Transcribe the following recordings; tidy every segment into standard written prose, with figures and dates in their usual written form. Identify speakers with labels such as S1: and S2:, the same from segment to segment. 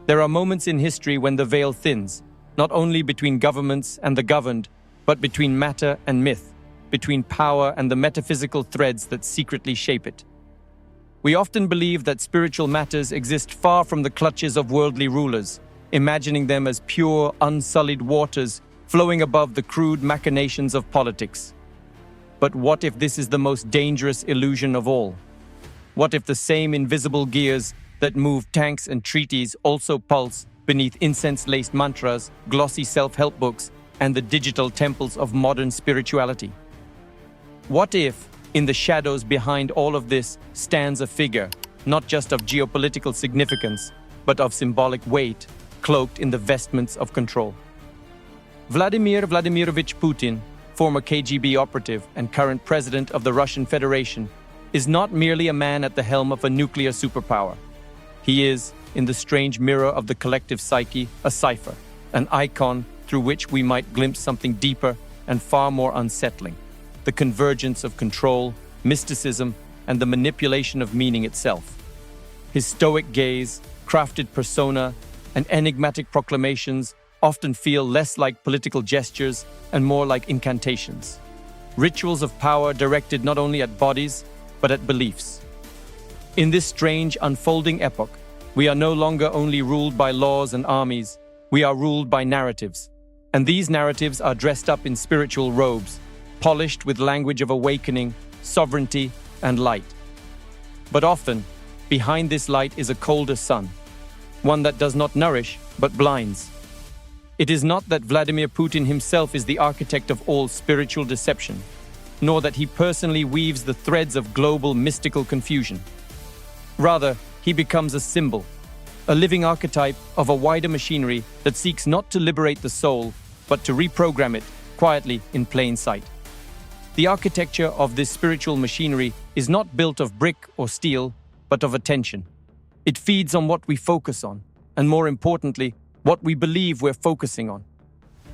S1: There are moments in history when the veil thins, not only between governments and the governed, but between matter and myth, between power and the metaphysical threads that secretly shape it. We often believe that spiritual matters exist far from the clutches of worldly rulers, imagining them as pure, unsullied waters flowing above the crude machinations of politics. But what if this is the most dangerous illusion of all? What if the same invisible gears that move tanks and treaties also pulse beneath incense-laced mantras, glossy self-help books, and the digital temples of modern spirituality? What if, in the shadows behind all of this, stands a figure, not just of geopolitical significance, but of symbolic weight, cloaked in the vestments of control? Vladimir Vladimirovich Putin, former KGB operative and current president of the Russian Federation, is not merely a man at the helm of a nuclear superpower. He is, in the strange mirror of the collective psyche, a cipher, an icon through which we might glimpse something deeper and far more unsettling: the convergence of control, mysticism, and the manipulation of meaning itself. His stoic gaze, crafted persona, and enigmatic proclamations often feel less like political gestures and more like incantations. Rituals of power directed not only at bodies, but at beliefs. In this strange, unfolding epoch, we are no longer only ruled by laws and armies, we are ruled by narratives. And these narratives are dressed up in spiritual robes, polished with language of awakening, sovereignty, and light. But often, behind this light is a colder sun, one that does not nourish, but blinds. It is not that Vladimir Putin himself is the architect of all spiritual deception, nor that he personally weaves the threads of global mystical confusion. Rather, he becomes a symbol, a living archetype of a wider machinery that seeks not to liberate the soul, but to reprogram it quietly in plain sight. The architecture of this spiritual machinery is not built of brick or steel, but of attention. It feeds on what we focus on, and more importantly, what we believe we're focusing on.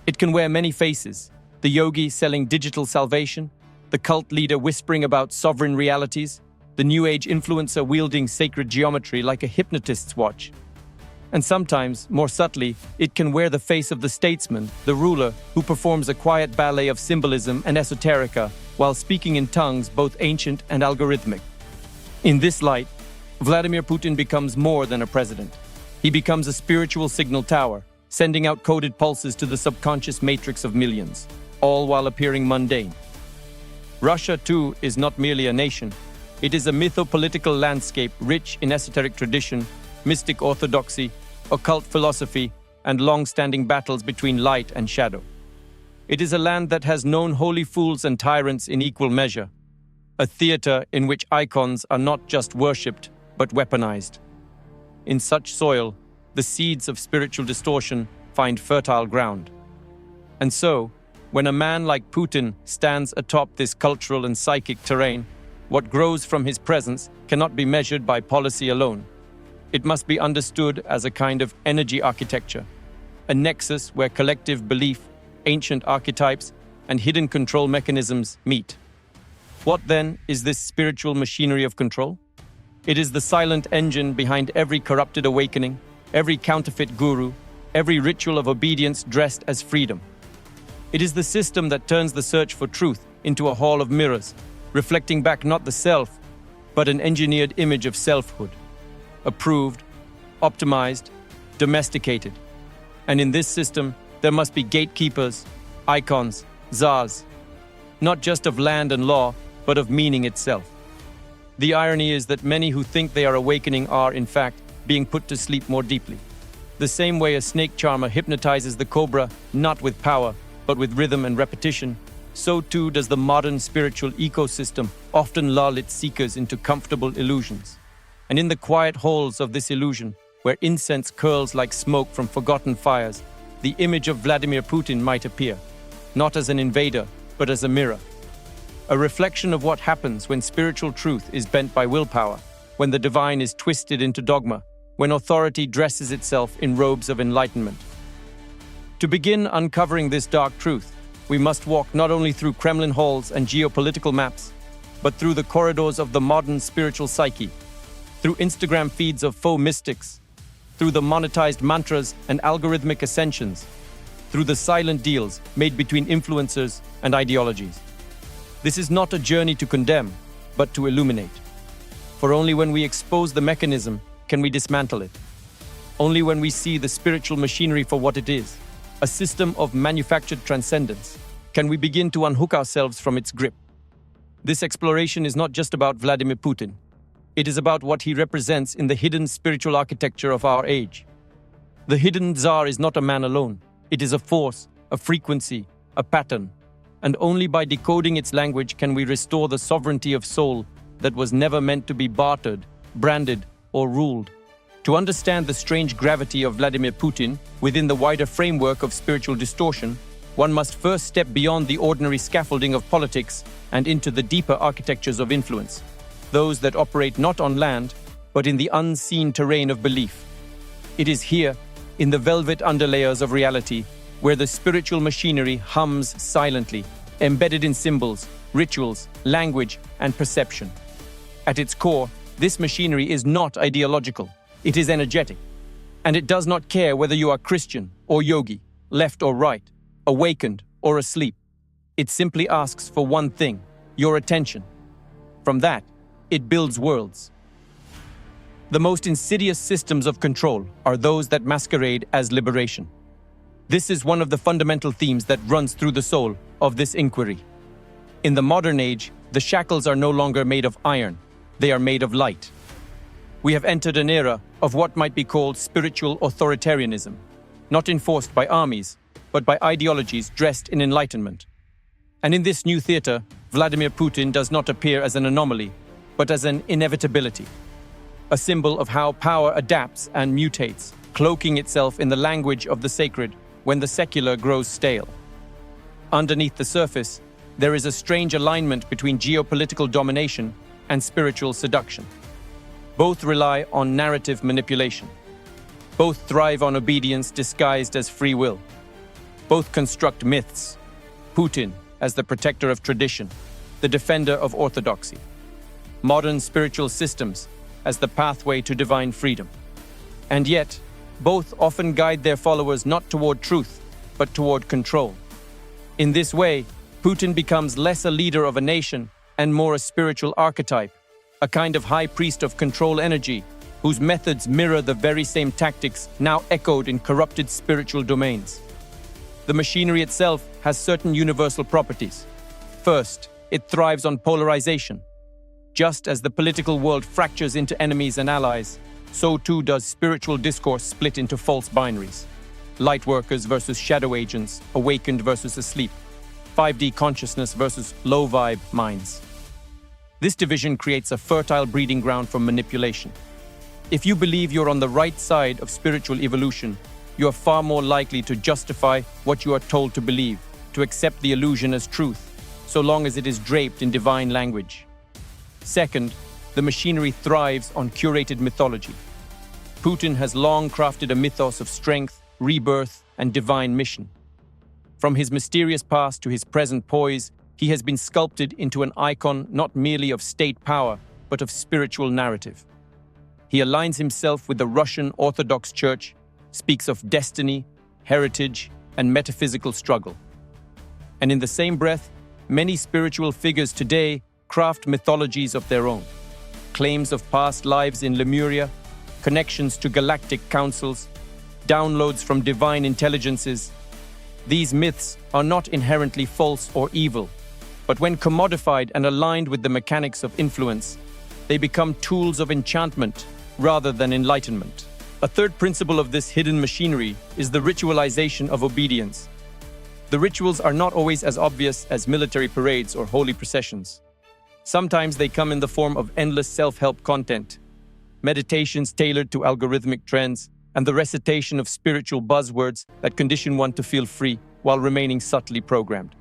S1: It can wear many faces: the yogi selling digital salvation, the cult leader whispering about sovereign realities, the New Age influencer wielding sacred geometry like a hypnotist's watch. And sometimes, more subtly, it can wear the face of the statesman, the ruler, who performs a quiet ballet of symbolism and esoterica while speaking in tongues both ancient and algorithmic. In this light, Vladimir Putin becomes more than a president. He becomes a spiritual signal tower, sending out coded pulses to the subconscious matrix of millions, all while appearing mundane. Russia, too, is not merely a nation. It is a mytho-political landscape rich in esoteric tradition, mystic orthodoxy, occult philosophy, and long-standing battles between light and shadow. It is a land that has known holy fools and tyrants in equal measure, a theater in which icons are not just worshipped, but weaponized. In such soil, the seeds of spiritual distortion find fertile ground. And so, when a man like Putin stands atop this cultural and psychic terrain, what grows from his presence cannot be measured by policy alone. It must be understood as a kind of energy architecture, a nexus where collective belief, ancient archetypes, and hidden control mechanisms meet. What then is this spiritual machinery of control? It is the silent engine behind every corrupted awakening, every counterfeit guru, every ritual of obedience dressed as freedom. It is the system that turns the search for truth into a hall of mirrors, reflecting back not the self, but an engineered image of selfhood, approved, optimized, domesticated. And in this system, there must be gatekeepers, icons, czars, not just of land and law, but of meaning itself. The irony is that many who think they are awakening are, in fact, being put to sleep more deeply. The same way a snake charmer hypnotizes the cobra not with power, but with rhythm and repetition, so too does the modern spiritual ecosystem often lull its seekers into comfortable illusions. And in the quiet halls of this illusion, where incense curls like smoke from forgotten fires, the image of Vladimir Putin might appear, not as an invader, but as a mirror. A reflection of what happens when spiritual truth is bent by willpower, when the divine is twisted into dogma, when authority dresses itself in robes of enlightenment. To begin uncovering this dark truth, we must walk not only through Kremlin halls and geopolitical maps, but through the corridors of the modern spiritual psyche, through Instagram feeds of faux mystics, through the monetized mantras and algorithmic ascensions, through the silent deals made between influencers and ideologies. This is not a journey to condemn, but to illuminate. For only when we expose the mechanism can we dismantle it. Only when we see the spiritual machinery for what it is, a system of manufactured transcendence, can we begin to unhook ourselves from its grip. This exploration is not just about Vladimir Putin. It is about what he represents in the hidden spiritual architecture of our age. The Hidden Tsar is not a man alone. It is a force, a frequency, a pattern. And only by decoding its language can we restore the sovereignty of soul that was never meant to be bartered, branded, or ruled. To understand the strange gravity of Vladimir Putin within the wider framework of spiritual distortion, one must first step beyond the ordinary scaffolding of politics and into the deeper architectures of influence, those that operate not on land, but in the unseen terrain of belief. It is here, in the velvet underlayers of reality, where the spiritual machinery hums silently, embedded in symbols, rituals, language, and perception. At its core, this machinery is not ideological. It is energetic. And it does not care whether you are Christian or yogi, left or right, awakened or asleep. It simply asks for one thing, your attention. From that, it builds worlds. The most insidious systems of control are those that masquerade as liberation. This is one of the fundamental themes that runs through the soul of this inquiry. In the modern age, the shackles are no longer made of iron, they are made of light. We have entered an era of what might be called spiritual authoritarianism, not enforced by armies, but by ideologies dressed in enlightenment. And in this new theater, Vladimir Putin does not appear as an anomaly, but as an inevitability, a symbol of how power adapts and mutates, cloaking itself in the language of the sacred when the secular grows stale. Underneath the surface, there is a strange alignment between geopolitical domination and spiritual seduction. Both rely on narrative manipulation. Both thrive on obedience disguised as free will. Both construct myths. Putin as the protector of tradition, the defender of orthodoxy. Modern spiritual systems as the pathway to divine freedom. And yet, both often guide their followers not toward truth, but toward control. In this way, Putin becomes less a leader of a nation and more a spiritual archetype, a kind of high priest of control energy, whose methods mirror the very same tactics now echoed in corrupted spiritual domains. The machinery itself has certain universal properties. First, it thrives on polarization. Just as the political world fractures into enemies and allies, so too does spiritual discourse split into false binaries. Light workers versus shadow agents, awakened versus asleep, 5D consciousness versus low-vibe minds. This division creates a fertile breeding ground for manipulation. If you believe you're on the right side of spiritual evolution, you are far more likely to justify what you are told to believe, to accept the illusion as truth, so long as it is draped in divine language. Second, the machinery thrives on curated mythology. Putin has long crafted a mythos of strength, rebirth, and divine mission. From his mysterious past to his present poise, he has been sculpted into an icon not merely of state power, but of spiritual narrative. He aligns himself with the Russian Orthodox Church, speaks of destiny, heritage, and metaphysical struggle. And in the same breath, many spiritual figures today craft mythologies of their own. Claims of past lives in Lemuria, connections to galactic councils, downloads from divine intelligences. These myths are not inherently false or evil, but when commodified and aligned with the mechanics of influence, they become tools of enchantment rather than enlightenment. A third principle of this hidden machinery is the ritualization of obedience. The rituals are not always as obvious as military parades or holy processions. Sometimes they come in the form of endless self-help content, meditations tailored to algorithmic trends, and the recitation of spiritual buzzwords that condition one to feel free while remaining subtly programmed.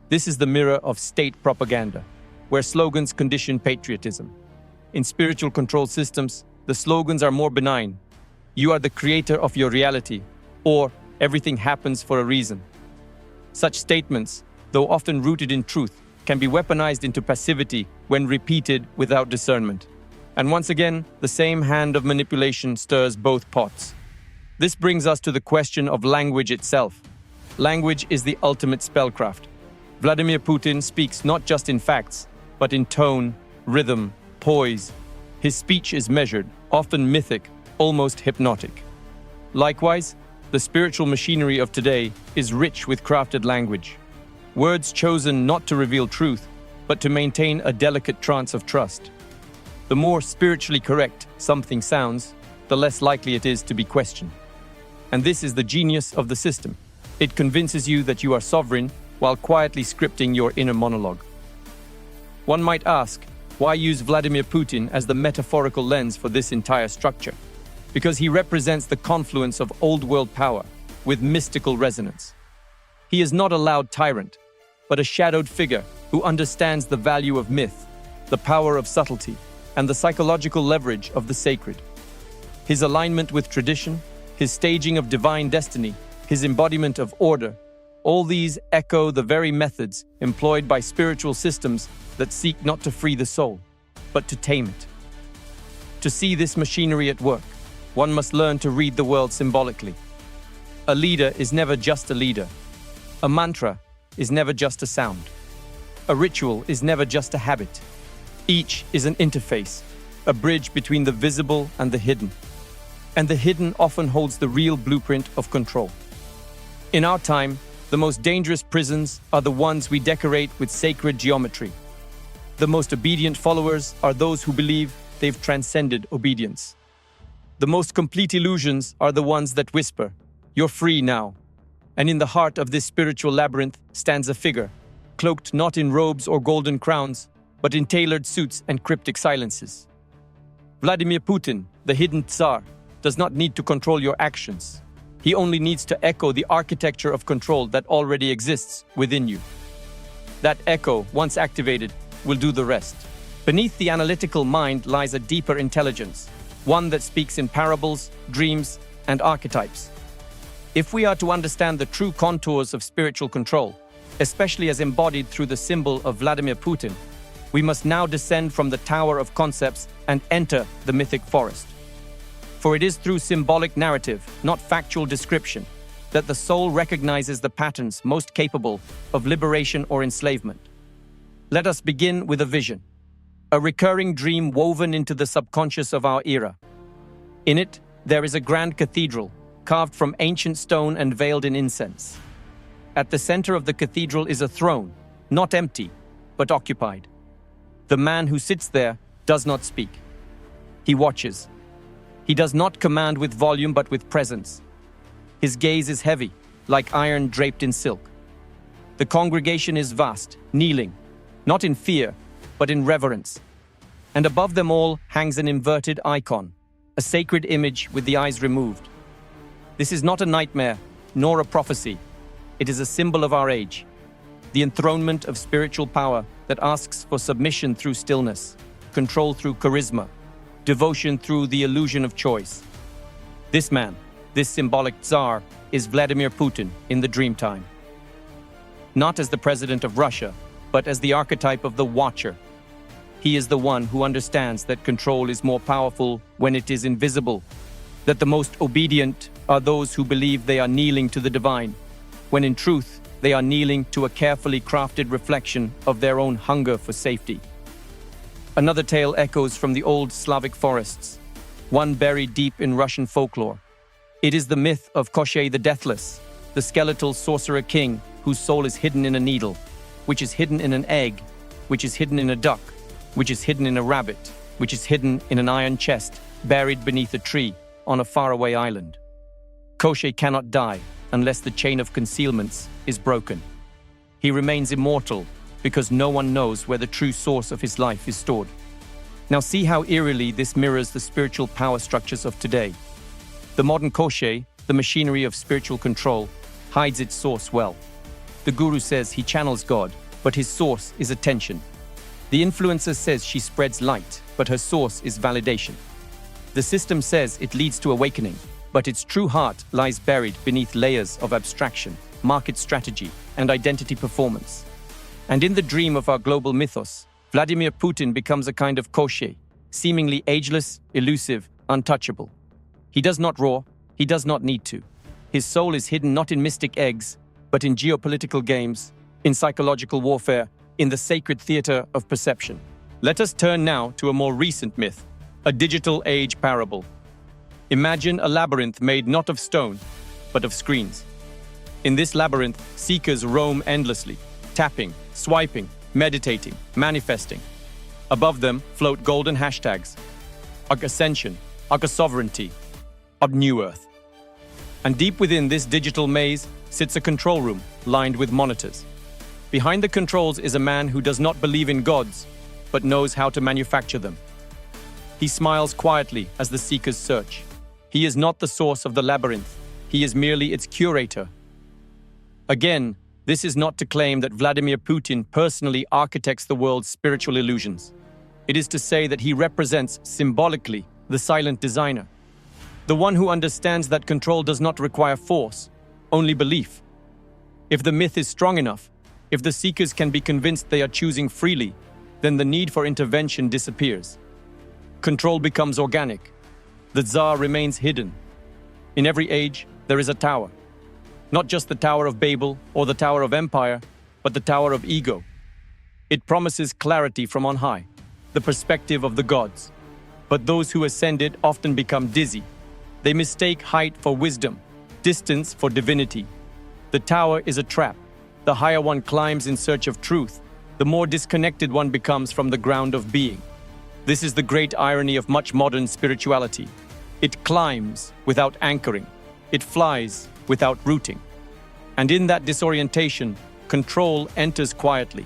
S1: This is the mirror of state propaganda, where slogans condition patriotism. In spiritual control systems, the slogans are more benign. You are the creator of your reality, or everything happens for a reason. Such statements, though often rooted in truth, can be weaponized into passivity when repeated without discernment. And once again, the same hand of manipulation stirs both pots. This brings us to the question of language itself. Language is the ultimate spellcraft. Vladimir Putin speaks not just in facts, but in tone, rhythm, poise. His speech is measured, often mythic, almost hypnotic. Likewise, the spiritual machinery of today is rich with crafted language. Words chosen not to reveal truth, but to maintain a delicate trance of trust. The more spiritually correct something sounds, the less likely it is to be questioned. And this is the genius of the system. It convinces you that you are sovereign while quietly scripting your inner monologue. One might ask, why use Vladimir Putin as the metaphorical lens for this entire structure? Because he represents the confluence of old-world power with mystical resonance. He is not a loud tyrant, but a shadowed figure who understands the value of myth, the power of subtlety, and the psychological leverage of the sacred. His alignment with tradition, his staging of divine destiny, his embodiment of order, all these echo the very methods employed by spiritual systems that seek not to free the soul, but to tame it. To see this machinery at work, one must learn to read the world symbolically. A leader is never just a leader. A mantra is never just a sound. A ritual is never just a habit. Each is an interface, a bridge between the visible and the hidden. And the hidden often holds the real blueprint of control. In our time, the most dangerous prisons are the ones we decorate with sacred geometry. The most obedient followers are those who believe they've transcended obedience. The most complete illusions are the ones that whisper, "You're free now." And in the heart of this spiritual labyrinth stands a figure, cloaked not in robes or golden crowns, but in tailored suits and cryptic silences. Vladimir Putin, the Hidden Tsar, does not need to control your actions. He only needs to echo the architecture of control that already exists within you. That echo, once activated, will do the rest. Beneath the analytical mind lies a deeper intelligence, one that speaks in parables, dreams, and archetypes. If we are to understand the true contours of spiritual control, especially as embodied through the symbol of Vladimir Putin, we must now descend from the tower of concepts and enter the mythic forest. For it is through symbolic narrative, not factual description, that the soul recognizes the patterns most capable of liberation or enslavement. Let us begin with a vision, a recurring dream woven into the subconscious of our era. In it, there is a grand cathedral, carved from ancient stone and veiled in incense. At the center of the cathedral is a throne, not empty, but occupied. The man who sits there does not speak. He watches. He does not command with volume but with presence. His gaze is heavy, like iron draped in silk. The congregation is vast, kneeling, not in fear, but in reverence. And above them all hangs an inverted icon, a sacred image with the eyes removed. This is not a nightmare, nor a prophecy. It is a symbol of our age, the enthronement of spiritual power that asks for submission through stillness, control through charisma, devotion through the illusion of choice. This man, this symbolic Tsar, is Vladimir Putin in the dreamtime. Not as the president of Russia, but as the archetype of the watcher. He is the one who understands that control is more powerful when it is invisible, that the most obedient are those who believe they are kneeling to the divine, when in truth they are kneeling to a carefully crafted reflection of their own hunger for safety. Another tale echoes from the old Slavic forests, one buried deep in Russian folklore. It is the myth of Koschei the Deathless, the skeletal sorcerer king whose soul is hidden in a needle, which is hidden in an egg, which is hidden in a duck, which is hidden in a rabbit, which is hidden in an iron chest, buried beneath a tree on a faraway island. Koschei cannot die unless the chain of concealments is broken. He remains immortal because no one knows where the true source of his life is stored. Now see how eerily this mirrors the spiritual power structures of today. The modern Koschei, the machinery of spiritual control, hides its source well. The guru says he channels God, but his source is attention. The influencer says she spreads light, but her source is validation. The system says it leads to awakening, but its true heart lies buried beneath layers of abstraction, market strategy, and identity performance. And in the dream of our global mythos, Vladimir Putin becomes a kind of Koschei, seemingly ageless, elusive, untouchable. He does not roar, He does not need to. His soul is hidden not in mystic eggs, but in geopolitical games, in psychological warfare, in the sacred theater of perception. Let us turn now to a more recent myth, a digital age parable. Imagine a labyrinth made not of stone, but of screens. In this labyrinth, seekers roam endlessly, tapping, swiping, meditating, manifesting. Above them float golden hashtags, Arc Ascension, Arc Sovereignty, of New Earth. And deep within this digital maze sits a control room lined with monitors. Behind the controls is a man who does not believe in gods, but knows how to manufacture them. He smiles quietly as the seekers search. He is not the source of the labyrinth. He is merely its curator. Again, this is not to claim that Vladimir Putin personally architects the world's spiritual illusions. It is to say that he represents, symbolically, the silent designer. The one who understands that control does not require force, only belief. If the myth is strong enough, if the seekers can be convinced they are choosing freely, then the need for intervention disappears. Control becomes organic. The Tsar remains hidden. In every age, there is a tower. Not just the Tower of Babel or the Tower of Empire, but the Tower of Ego. It promises clarity from on high, the perspective of the gods. But those who ascend it often become dizzy. They mistake height for wisdom, distance for divinity. The tower is a trap. The higher one climbs in search of truth, the more disconnected one becomes from the ground of being. This is the great irony of much modern spirituality. It climbs without anchoring. It flies without rooting. And in that disorientation, control enters quietly.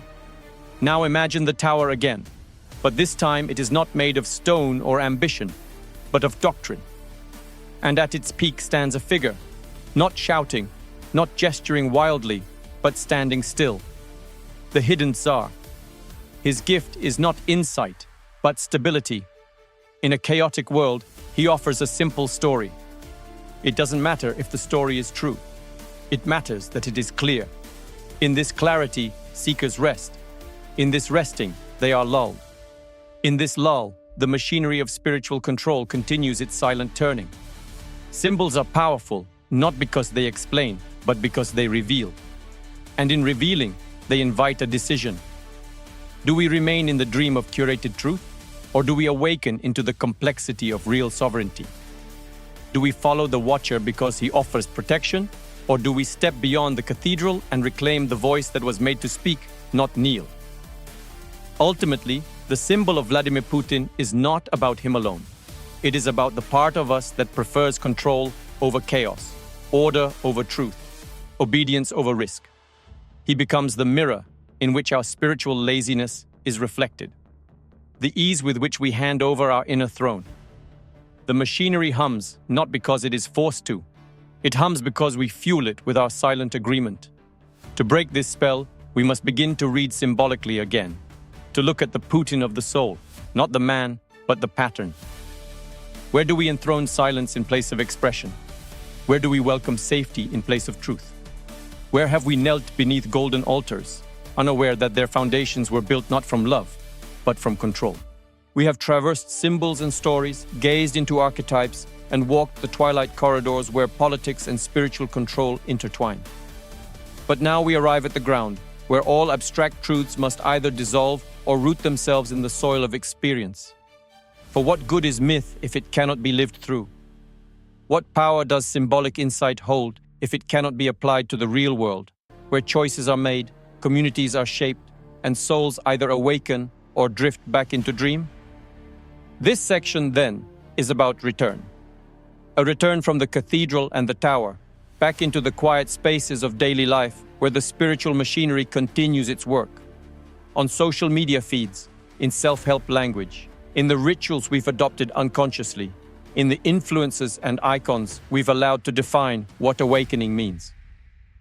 S1: Now imagine the tower again, but this time it is not made of stone or ambition, but of doctrine. And at its peak stands a figure, not shouting, not gesturing wildly, but standing still. The Hidden Tsar. His gift is not insight, but stability. In a chaotic world, he offers a simple story. It doesn't matter if the story is true. It matters that it is clear. In this clarity, seekers rest. In this resting, they are lulled. In this lull, the machinery of spiritual control continues its silent turning. Symbols are powerful, not because they explain, but because they reveal. And in revealing, they invite a decision. Do we remain in the dream of curated truth, or do we awaken into the complexity of real sovereignty? Do we follow the watcher because he offers protection, or do we step beyond the cathedral and reclaim the voice that was made to speak, not kneel? Ultimately, the symbol of Vladimir Putin is not about him alone. It is about the part of us that prefers control over chaos, order over truth, obedience over risk. He becomes the mirror in which our spiritual laziness is reflected, the ease with which we hand over our inner throne. The machinery hums not because it is forced to. It hums because we fuel it with our silent agreement. To break this spell, we must begin to read symbolically again, to look at the Putin of the soul, not the man, but the pattern. Where do we enthrone silence in place of expression? Where do we welcome safety in place of truth? Where have we knelt beneath golden altars, unaware that their foundations were built not from love, but from control? We have traversed symbols and stories, gazed into archetypes, and walked the twilight corridors where politics and spiritual control intertwine. But now we arrive at the ground, where all abstract truths must either dissolve or root themselves in the soil of experience. For what good is myth if it cannot be lived through? What power does symbolic insight hold if it cannot be applied to the real world, where choices are made, communities are shaped, and souls either awaken or drift back into dream? This section, then, is about return. A return from the cathedral and the tower, back into the quiet spaces of daily life where the spiritual machinery continues its work. On social media feeds, in self-help language, in the rituals we've adopted unconsciously, in the influences and icons we've allowed to define what awakening means.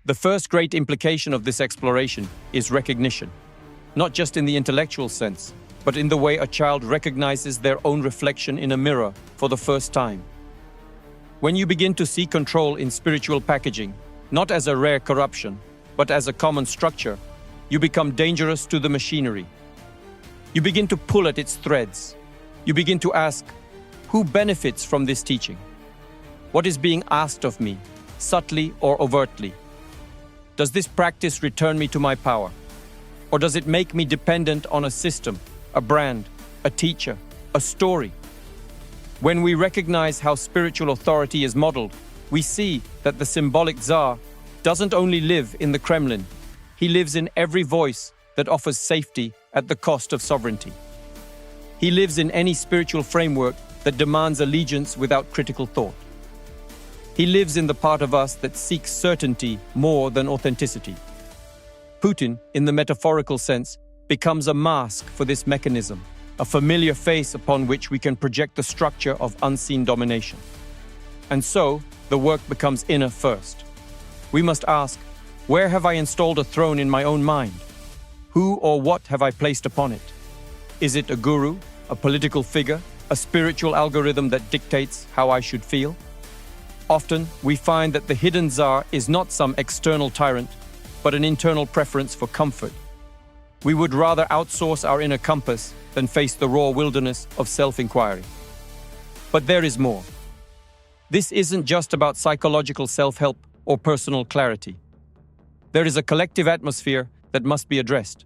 S1: The first great implication of this exploration is recognition, not just in the intellectual sense, but in the way a child recognizes their own reflection in a mirror for the first time. When you begin to see control in spiritual packaging, not as a rare corruption, but as a common structure, you become dangerous to the machinery. You begin to pull at its threads. You begin to ask, who benefits from this teaching? What is being asked of me, subtly or overtly? Does this practice return me to my power? Or does it make me dependent on a system, a brand, a teacher, a story? When we recognize how spiritual authority is modeled, we see that the symbolic Tsar doesn't only live in the Kremlin, he lives in every voice that offers safety at the cost of sovereignty. He lives in any spiritual framework that demands allegiance without critical thought. He lives in the part of us that seeks certainty more than authenticity. Putin, in the metaphorical sense, becomes a mask for this mechanism, a familiar face upon which we can project the structure of unseen domination. And so, the work becomes inner first. We must ask, where have I installed a throne in my own mind? Who or what have I placed upon it? Is it a guru, a political figure, a spiritual algorithm that dictates how I should feel? Often, we find that the hidden Tsar is not some external tyrant, but an internal preference for comfort. We would rather outsource our inner compass than face the raw wilderness of self-inquiry. But there is more. This isn't just about psychological self-help or personal clarity. There is a collective atmosphere that must be addressed,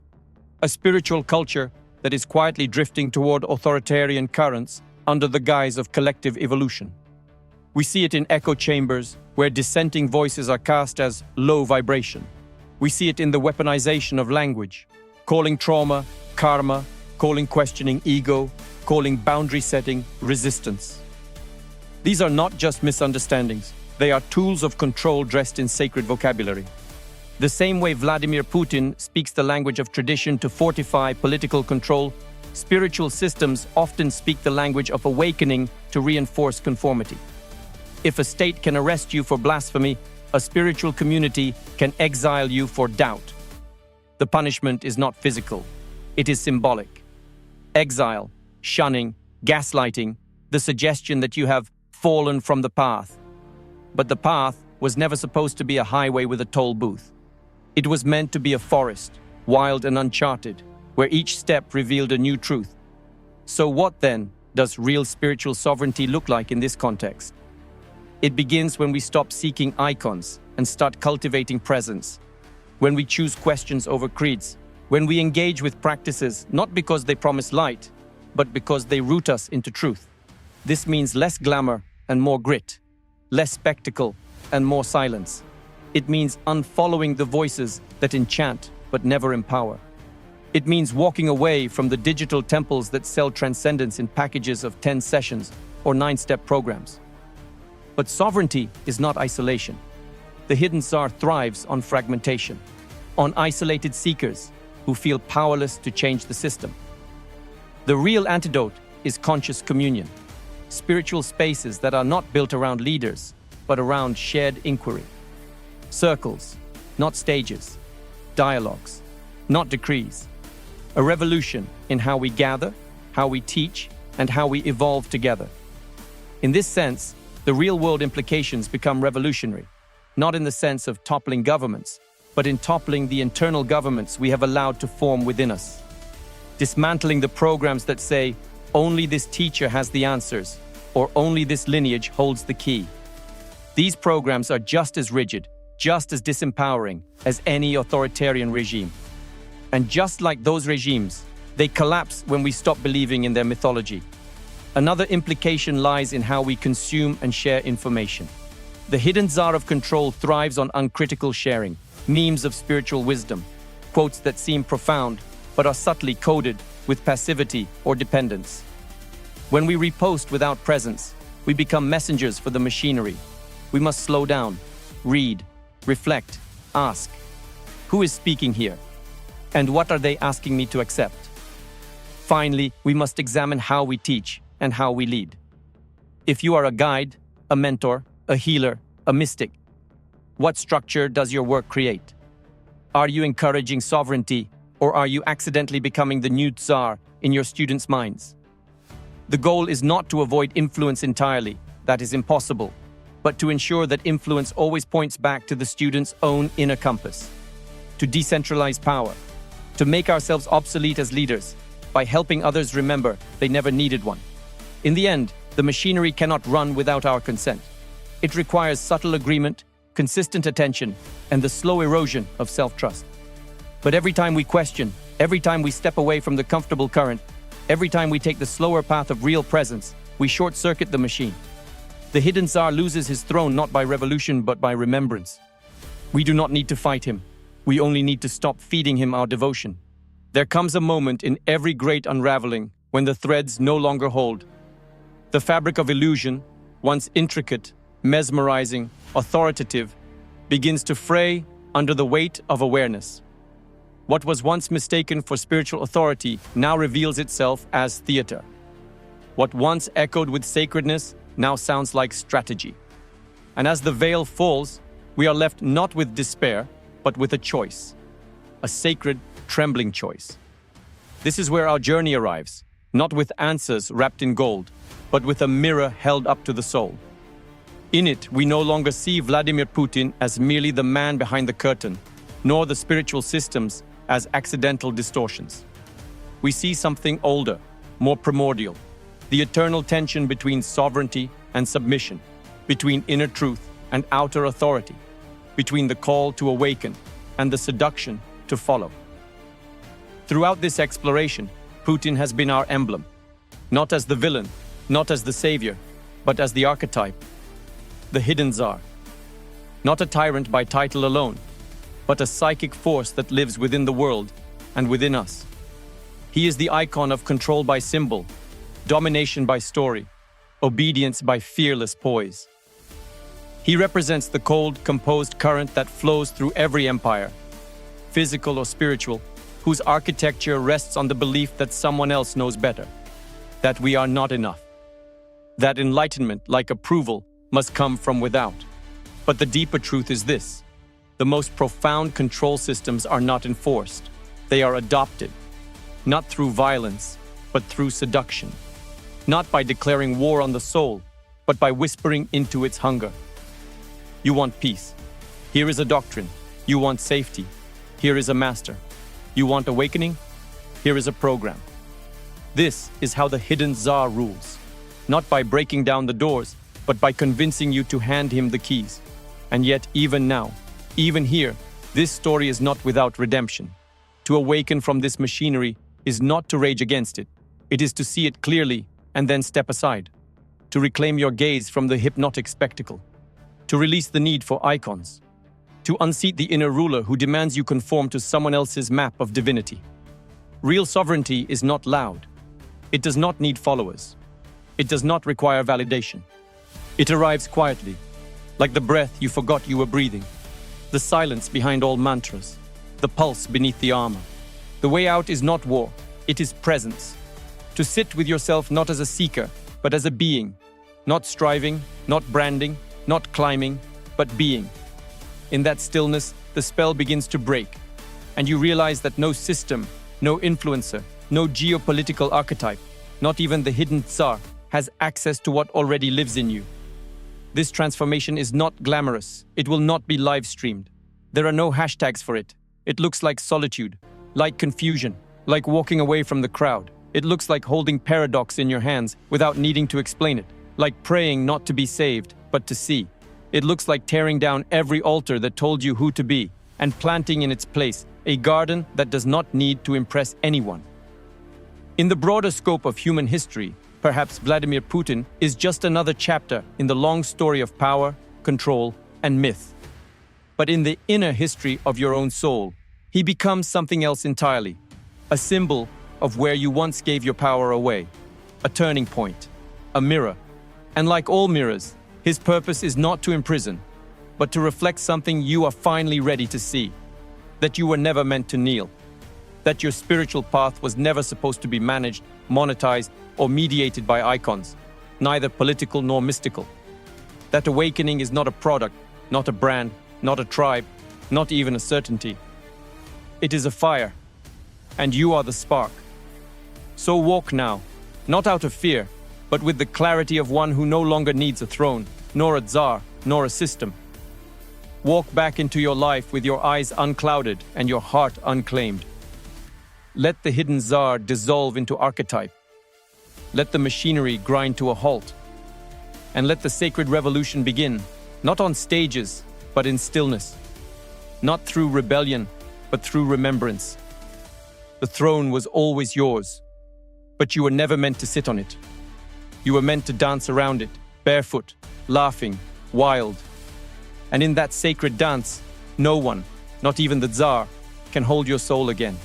S1: a spiritual culture that is quietly drifting toward authoritarian currents under the guise of collective evolution. We see it in echo chambers where dissenting voices are cast as low vibration. We see it in the weaponization of language, calling trauma karma, calling questioning ego, calling boundary setting resistance. These are not just misunderstandings, they are tools of control dressed in sacred vocabulary. The same way Vladimir Putin speaks the language of tradition to fortify political control, spiritual systems often speak the language of awakening to reinforce conformity. If a state can arrest you for blasphemy, a spiritual community can exile you for doubt. The punishment is not physical, it is symbolic. Exile, shunning, gaslighting, the suggestion that you have fallen from the path. But the path was never supposed to be a highway with a toll booth. It was meant to be a forest, wild and uncharted, where each step revealed a new truth. So what then does real spiritual sovereignty look like in this context? It begins when we stop seeking icons and start cultivating presence, when we choose questions over creeds, when we engage with practices not because they promise light, but because they root us into truth. This means less glamour and more grit, less spectacle and more silence. It means unfollowing the voices that enchant but never empower. It means walking away from the digital temples that sell transcendence in packages of 10 sessions or 9-step programs. But sovereignty is not isolation. The hidden Tsar thrives on fragmentation, on isolated seekers who feel powerless to change the system. The real antidote is conscious communion, spiritual spaces that are not built around leaders, but around shared inquiry. Circles, not stages. Dialogues, not decrees. A revolution in how we gather, how we teach, and how we evolve together. In this sense, the real-world implications become revolutionary, not in the sense of toppling governments, but in toppling the internal governments we have allowed to form within us. Dismantling the programs that say, only this teacher has the answers, or only this lineage holds the key. These programs are just as rigid, just as disempowering as any authoritarian regime. And just like those regimes, they collapse when we stop believing in their mythology. Another implication lies in how we consume and share information. The hidden Tsar of control thrives on uncritical sharing, memes of spiritual wisdom, quotes that seem profound but are subtly coded with passivity or dependence. When we repost without presence, we become messengers for the machinery. We must slow down, read, reflect, ask, who is speaking here? And what are they asking me to accept? Finally, we must examine how we teach and how we lead. If you are a guide, a mentor, a healer, a mystic, what structure does your work create? Are you encouraging sovereignty, or are you accidentally becoming the new Tsar in your students' minds? The goal is not to avoid influence entirely, that is impossible, but to ensure that influence always points back to the student's own inner compass. To decentralize power, to make ourselves obsolete as leaders, by helping others remember they never needed one. In the end, the machinery cannot run without our consent. It requires subtle agreement, consistent attention, and the slow erosion of self-trust. But every time we question, every time we step away from the comfortable current, every time we take the slower path of real presence, we short-circuit the machine. The Hidden Tsar loses his throne not by revolution but by remembrance. We do not need to fight him. We only need to stop feeding him our devotion. There comes a moment in every great unraveling when the threads no longer hold. The fabric of illusion, once intricate, mesmerizing, authoritative, begins to fray under the weight of awareness. What was once mistaken for spiritual authority now reveals itself as theater. What once echoed with sacredness now sounds like strategy. And as the veil falls, we are left not with despair, but with a choice. A sacred, trembling choice. This is where our journey arrives, not with answers wrapped in gold, but with a mirror held up to the soul. In it, we no longer see Vladimir Putin as merely the man behind the curtain, nor the spiritual systems as accidental distortions. We see something older, more primordial, the eternal tension between sovereignty and submission, between inner truth and outer authority, between the call to awaken and the seduction to follow. Throughout this exploration, Putin has been our emblem, not as the villain, not as the savior, but as the archetype, the Hidden Tsar. Not a tyrant by title alone, but a psychic force that lives within the world and within us. He is the icon of control by symbol, domination by story, obedience by fearless poise. He represents the cold, composed current that flows through every empire, physical or spiritual, whose architecture rests on the belief that someone else knows better, that we are not enough, that enlightenment, like approval, must come from without. But the deeper truth is this: the most profound control systems are not enforced, they are adopted, not through violence, but through seduction, not by declaring war on the soul, but by whispering into its hunger. You want peace? Here is a doctrine. You want safety? Here is a master. You want awakening? Here is a program. This is how the Hidden Tsar rules, not by breaking down the doors, but by convincing you to hand him the keys. And yet, even now, even here, this story is not without redemption. To awaken from this machinery is not to rage against it. It is to see it clearly and then step aside. To reclaim your gaze from the hypnotic spectacle. To release the need for icons. To unseat the inner ruler who demands you conform to someone else's map of divinity. Real sovereignty is not loud. It does not need followers. It does not require validation. It arrives quietly, like the breath you forgot you were breathing, the silence behind all mantras, the pulse beneath the armor. The way out is not war, it is presence. To sit with yourself not as a seeker, but as a being, not striving, not branding, not climbing, but being. In that stillness, the spell begins to break, and you realize that no system, no influencer, no geopolitical archetype, not even the Hidden Tsar, has access to what already lives in you. This transformation is not glamorous. It will not be live-streamed. There are no hashtags for it. It looks like solitude, like confusion, like walking away from the crowd. It looks like holding paradox in your hands without needing to explain it, like praying not to be saved, but to see. It looks like tearing down every altar that told you who to be and planting in its place a garden that does not need to impress anyone. In the broader scope of human history, perhaps Vladimir Putin is just another chapter in the long story of power, control, and myth. But in the inner history of your own soul, he becomes something else entirely, a symbol of where you once gave your power away, a turning point, a mirror. And like all mirrors, his purpose is not to imprison, but to reflect something you are finally ready to see, that you were never meant to kneel, that your spiritual path was never supposed to be managed, monetized, or mediated by icons, neither political nor mystical. That awakening is not a product, not a brand, not a tribe, not even a certainty. It is a fire, and you are the spark. So walk now, not out of fear, but with the clarity of one who no longer needs a throne, nor a tsar, nor a system. Walk back into your life with your eyes unclouded and your heart unclaimed. Let the Hidden Tsar dissolve into archetype. Let the machinery grind to a halt. And let the sacred revolution begin, Not on stages, but in stillness. Not through rebellion, but through remembrance. The throne was always yours, but you were never meant to sit on it. You were meant to dance around it, barefoot, laughing, wild. And in that sacred dance, no one, not even the Tsar, can hold your soul again.